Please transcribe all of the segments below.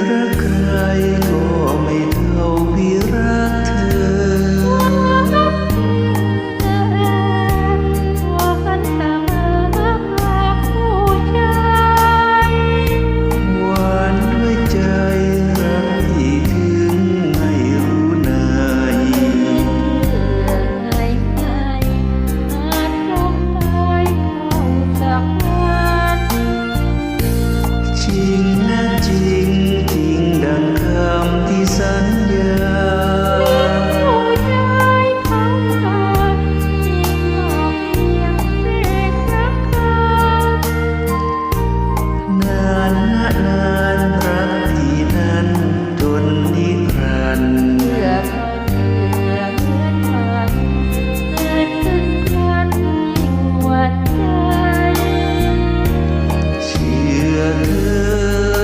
รักใครก็ไม่เท่าพี่รักเธอหวานด้วยใจรักที่ถึงไม่รู้นายจริงนะจริงจริงดังคำที่สัญญานานนะนานรักที่นั้นจนนิรันดร์เชื่อเถิ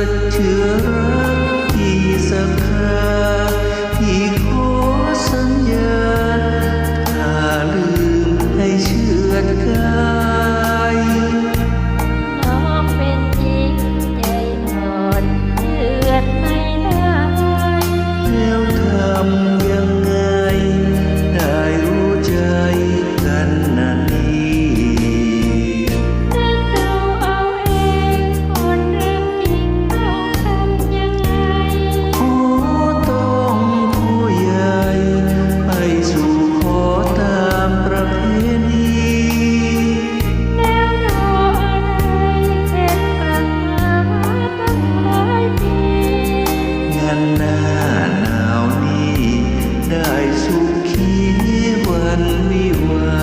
ดเชื่อรักที่ศรัทธาที่ขอสัญญาถ้าลืมให้เชื่อดกายแล้วทำยังไงได้รู้ใจกันนะนี่โอ้ต้องผู้ใหญ่ไปสู่ขอตามประเพณีงานหน้าหนาวนี้ได้สุขีวันวิวา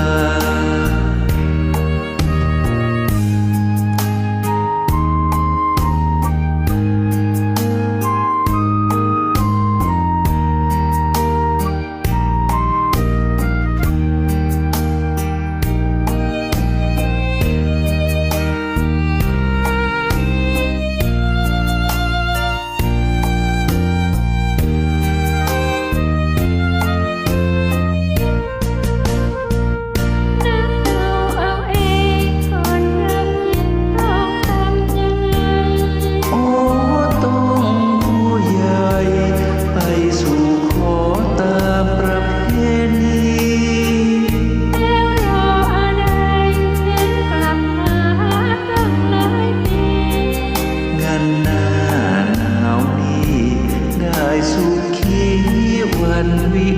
โอ้ต้องผู้ใหญ่ไปสู่ขอตามประเพณีงานหน้าหนาวนี้ได้สุขีวันวิ